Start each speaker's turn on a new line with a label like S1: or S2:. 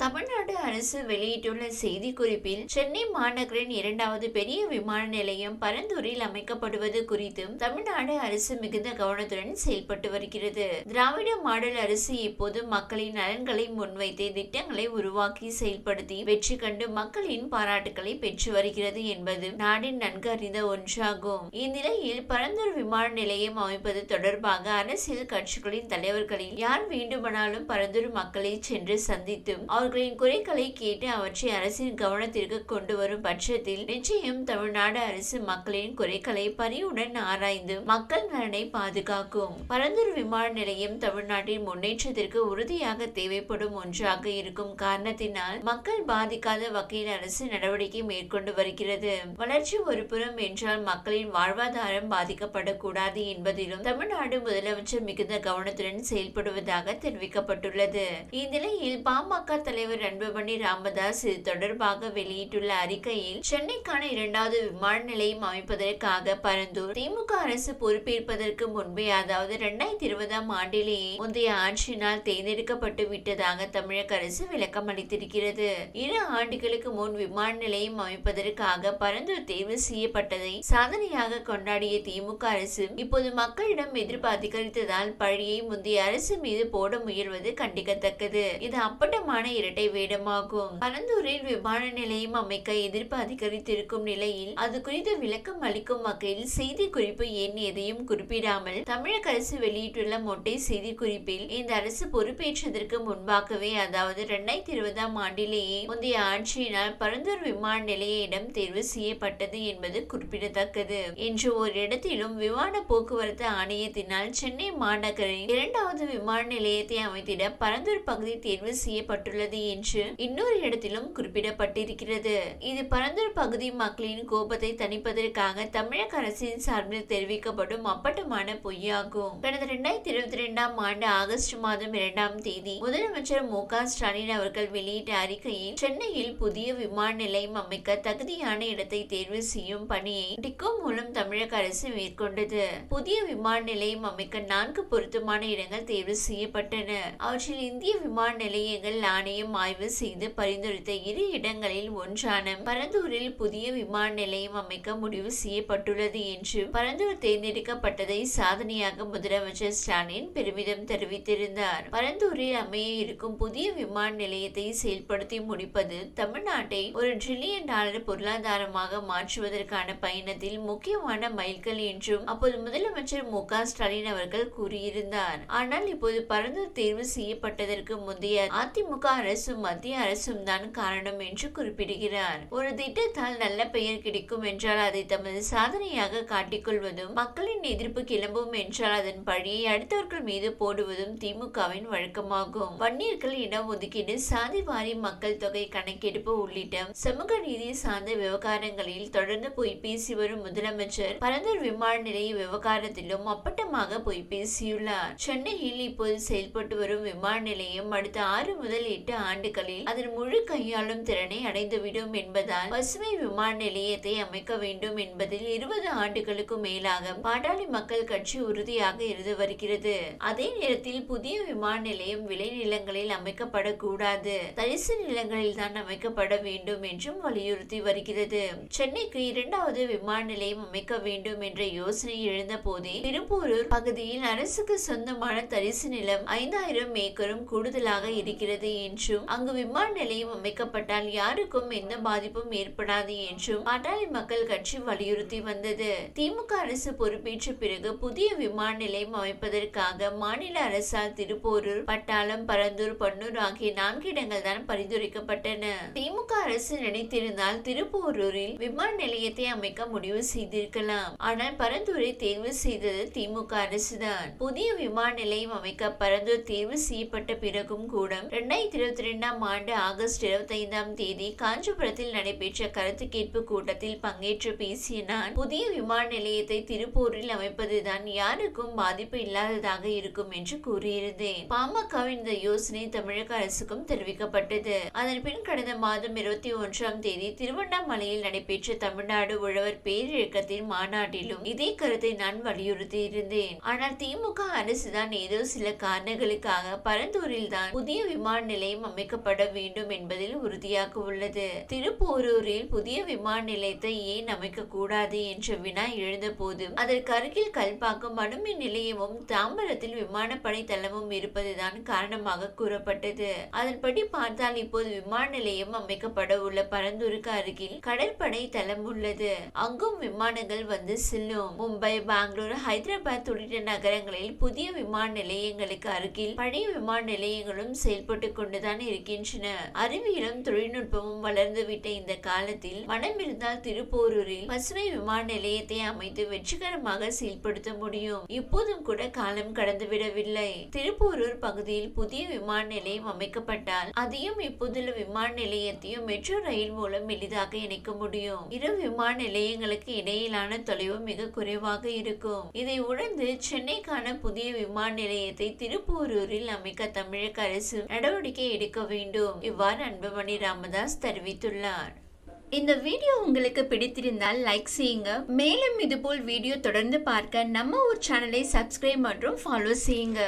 S1: தமிழ்நாடு அரசு வெளியிட்டுள்ள செய்திக்குறிப்பில் சென்னை மாநகரின் இரண்டாவது பெரிய விமான நிலையம் பரந்தூரில் அமைக்கப்படுவது குறித்தும் தமிழ்நாடு அரசு மிகுந்த கவனத்துடன் செயல்பட்டு வருகிறது. திராவிட மாடல் அரசு இப்போது மக்களின் நலன்களை முன்வைத்து திட்டங்களை உருவாக்கி செயல்படுத்தி வெற்றி கண்டு மக்களின் பாராட்டுகளை பெற்று வருகிறது என்பது நாடின் நன்கு அறிந்த ஒன்றாகும். இந்நிலையில் பரந்தூர் விமான நிலையம் அமைப்பது தொடர்பாக அரசியல் கட்சிகளின் தலைவர்களில் யார் வேண்டுமானாலும் பரந்தூர் மக்களை சென்று சந்தித்தும் அவர்களின் குறைகளை கேட்டு அவற்றை அரசின் கவனத்திற்கு கொண்டு வரும் பட்சத்தில் நிச்சயம் தமிழ்நாடு அரசு மக்களின் குறைகளை பரிவுடன் ஆராய்ந்து மக்கள் நலனை பாதுகாக்கும். பரந்தூர் விமான நிலையம் தமிழ்நாட்டின் முன்னேற்றத்திற்கு உறுதியாக தேவைப்படும் ஒன்றாக இருக்கும் காரணத்தினால் மக்கள் பாதிக்காத வகையில் அரசு நடவடிக்கை மேற்கொண்டு வருகிறது. வளர்ச்சி ஒரு புறம் என்றால் மக்களின் வாழ்வாதாரம் பாதிக்கப்படக்கூடாது என்பதிலும் தமிழ்நாடு முதலமைச்சர் மிகுந்த கவனத்துடன் செயல்படுவதாக தெரிவிக்கப்பட்டுள்ளது. இந்நிலையில் பாமக தலைவர் அன்புமணி ராமதாஸ் இது தொடர்பாக வெளியிட்டுள்ள அறிக்கையில் சென்னைக்கான இரண்டாவது விமான நிலையம் அமைப்பதற்காக பரந்தூர் திமுக அரசு பொறுப்பேற்பதற்கு முன்பே, அதாவது 2020ஆம் ஆண்டிலேயே முந்தைய ஆட்சியினால் தேர்ந்தெடுக்கப்பட்டு விட்டதாக தமிழக அரசு விளக்கம் அளித்திருக்கிறது. 2 ஆண்டுகளுக்கு முன் விமான நிலையம் அமைப்பதற்காக பரந்தூர் தேர்வு செய்யப்பட்டதை சாதனையாக கொண்டாடிய திமுக அரசு இப்போது மக்களிடம் எதிர்ப்பு அதிகரித்ததால் பழியை முந்தைய அரசு மீது போட முயல்வது கண்டிக்கத்தக்கது. இது அப்பட்டமான இரட்டை வேடமாகும். பரந்தூரில் விமான நிலையம் அமைக்க எதிர்ப்பு அதிகரித்திருக்கும் நிலையில் அது குறித்து விளக்கம் அளிக்கும் வகையில் செய்தி குறிப்பு எண் எதையும் குறிப்பிடாமல் தமிழக அரசு வெளியிட்டுள்ள மொட்டை செய்தி குறிப்பில் இந்த அரசு பொறுப்பேற்றதற்கு முன்பாகவே, அதாவது 2020ஆம் ஆண்டிலேயே முந்தைய ஆட்சியினால் பரந்தூர் விமான நிலைய இடம் தேர்வு செய்யப்பட்டது என்பது குறிப்பிடத்தக்கது என்று ஒரு இடத்திலும் விமான போக்குவரத்து ஆணையத்தினால் சென்னை மாநகரில் 2வது விமான நிலையத்தை அமைத்திட பரந்தூர் பகுதி தேர்வு செய்யப்பட்டுள்ளது என்று இன்னொரு இடத்திலும் குறிப்பிடப்பட்டிருக்கிறது. இது பரந்தூர் பகுதி மக்களின் கோபத்தை தணிப்பதற்காக தமிழக அரசின் சார்பில் தெரிவிக்கப்படும் அப்பட்டமான பொய்யாகும். கடந்த 2022ஆம் ஆண்டு ஆகஸ்ட் மாதம் 2ஆம் தேதி முதலமைச்சர் மு.க. ஸ்டாலின் அவர்கள் வெளியிட்ட அறிக்கையில் சென்னையில் புதிய விமான நிலையம் அமைக்க தகுதியான இடத்தை தேர்வு செய்யும் பணியை டிக்கோ மூலம் தமிழக அரசு மேற்கொண்டது. புதிய விமான நிலையம் அமைக்க 4 பொருத்தமான இடங்கள் தேர்வு செய்யப்பட்டன. அவற்றில் இந்திய விமான நிலையங்கள் ஆணையம் ஆய்வு செய்து பரிந்துரைத்த 2 இடங்களில் ஒன்றான பரந்தூரில் புதிய விமான நிலையம் அமைக்க முடிவு செய்யப்பட்டுள்ளது என்று பரந்தூர் தேர்ந்தெடுக்கப்பட்டதை சாதனையாக முதலமைச்சர் ஸ்டாலின் பெருமிதம் தெரிவித்திருந்தார். பரந்தூரில் அமைய இருக்கும் புதிய விமான நிலையத்தை செயல்படுத்தி முடிப்பது தமிழ்நாட்டை $1 டிரில்லியன் பொருளாதாரமாக மாற்றுவதற்கான பயணத்தில் முக்கியமான மைல்கல் என்றும் அப்போது முதலமைச்சர் மு.க. ஸ்டாலின் அவர்கள் கூறியிருந்தார். ஆனால் இப்போது பரந்தூர் தேர்வு செய்யப்பட்டதற்கு முந்தைய அதிமுக அரசும் மத்திய அரசும் தான் காரணம் என்று குறிப்பிடுகிறார். ஒரு திட்டத்தால் நல்ல பெயர் கிடைக்கும் என்றால் அதை தமது சாதனையாக காட்டிக்கொள்வதும், மக்களின் எதிர்ப்பு கிளம்பும் என்றால் அதன் பழியை அடுத்தவர்கள் மீது போடுவதும் திமுகவின் வழக்கமாகும். வன்னியர்கள் இடஒதுக்கீடு, சாதி வாரி மக்கள் தொகை கணக்கெடுப்பு உள்ளிட்ட சமூக நீதி சார்ந்த விவகாரங்களில் தொடர்ந்து பொய் பேசி வரும் முதலமைச்சர் பரந்தூர் விமான நிலைய விவகாரத்திலும் அப்பட்டமாக பொய் பேசியுள்ளார். சென்னையில் இப்போது செயல்பட்டு வரும் விமான நிலையம் அடுத்த 6 முதல் 8 ஆண்டுகளில் அதன் முழு கையாளும் திறனை அடைந்துவிடும் என்பதால் பசுமை விமான நிலையத்தை அமைக்க வேண்டும் என்பதில் 20 ஆண்டுகளுக்கு மேலாக பாட்டாளி மக்கள் கட்சி உறுதியாக இருந்து வருகிறது. அதே நேரத்தில் புதிய விமான நிலையம் விளை நிலங்களில் அமைக்கப்படக்கூடாது, தரிசு நிலங்களில் தான் அமைக்கப்பட வேண்டும் என்றும் வலியுறுத்தி வருகிறது. சென்னைக்கு 2வது விமான நிலையம் அமைக்க வேண்டும் என்ற யோசனை எழுந்த போதே திருப்பூரூர் பகுதியில் அரசுக்கு சொந்தமான தரிசு நிலம் 5000 ஏக்கரும் கூடுதலாக இருக்கிறது என்றும் அங்கு விமான நிலையம் அமைக்கப்பட்டால் யாருக்கும் எந்த பாதிப்பும் ஏற்படாது என்றும் பாட்டாளி மக்கள் கட்சி வலியுறுத்தி வந்தது. திமுக அரசு பொறுப்பேற்ற பிறகு புதிய விமான நிலையம் அமைப்பதற்காக மாநில அரசால் திருப்பூரூர், பட்டாளம், பரந்தூர், பன்னூர் ஆகிய 4 இடங்கள் தான் பரிந்துரைக்கப்பட்டன. திமுக அரசு நினைத்திருந்தால் திருப்பூரூரில் விமான நிலையத்தை அமைக்க முடிவு செய்திருக்கலாம். ஆனால் பரந்தூரை தேர்வு செய்தது திமுக அரசுதான். புதிய விமான நிலையம் அமைக்க பரந்தூர் தேர்வு செய்யப்பட்ட பிறகும் கூட 2022ஆம் ஆண்டு ஆகஸ்ட் 25ஆம் தேதி காஞ்சிபுரத்தில் நடைபெற்ற கருத்து கேட்பு கூட்டத்தில் பங்கேற்று பேசிய நான், புதிய விமான நிலையத்தை திருப்பூரில் அமைப்பதுதான் யாருக்கும் பாதிப்பு இல்லாததாக இருக்கும் என்று கூறியிருந்தேன். பாமகவின் இந்த யோசனை தமிழக அரசுக்கும் தெரிவிக்கப்பட்டது. அதன் பின் கடந்த மாதம் 21ஆம் தேதி திருவண்ணாமலையில் நடைபெற்ற தமிழ்நாடு உழவர் பேரிழக்கத்தின் மாநாட்டிலும் இதே கருத்தை நான் வலியுறுத்தி இருந்தேன். ஆனால் திமுக அரசுதான் ஏதோ சில காரணங்களுக்காக பரந்தூரில் தான் புதிய விமான நிலையம் அமைக்கப்பட வேண்டும் என்பதில் உறுதியாக உள்ளது. திருப்போரூரில் புதிய விமான நிலையத்தை ஏன் அமைக்க கூடாது என்ற வினா எழுந்தபோது அதற்கு அருகில் கல்பாக்கம் அணுமின் நிலையமும் தாம்பரத்தில் விமானப்படை தளமும் இருப்பதுதான் காரணமாக கூறப்பட்டது. அதன்படி பார்த்தால் இப்போது விமான நிலையம் அமைக்கப்பட உள்ள பரந்தூருக்கு அருகில் கடற்படை தளம் உள்ளது. அங்கும் விமானங்கள் வந்து செல்லும். மும்பை, பெங்களூரு, ஹைதராபாத் உள்ளிட்ட நகரங்களில் புதிய விமான நிலையங்களுக்கு அருகில் பழைய விமான நிலையங்களும் செயல்பட்டு கொண்டுதான் இருக்கின்றன. அறிவியலும் தொழில்நுட்பமும் வளர்ந்துவிட்ட இந்த காலத்தில் மனமிருந்தால் திருப்போரூரில் பசுமை விமான நிலையத்தை அமைத்து வெற்றிகரமாக செயல்படுத்த முடியும். இப்போதும் கூட காலம் கடந்துவிடவில்லை. திருப்போரூர் பகுதியில் புதிய விமான நிலையம் அமைக்கப்பட்டால் அதையும் இப்போதுள்ள விமான நிலையத்தையும் மெட்ரோ ரயில் மூலம் எளிதாக இணைக்க முடியும். இரு விமான நிலையங்களுக்கு இடையிலான தொலைவு மிக குறைவாக இருக்கும். இதை உணர்ந்து சென்னைக்கான புதிய விமான நிலையத்தை திருப்போரூரில் அமைக்க தமிழக அரசு நடவடிக்கை எடுக்க வேண்டும். இவ்வாறு அன்புமணி ராமதாஸ் தெரிவித்துள்ளார். இந்த வீடியோ உங்களுக்கு பிடித்திருந்தால் லைக் செய்யுங்க. மேலும் இதுபோல் வீடியோ தொடர்ந்து பார்க்க நம்ம ஒரு சேனலை சப்ஸ்கிரைப் மற்றும் ஃபாலோ செய்யுங்க.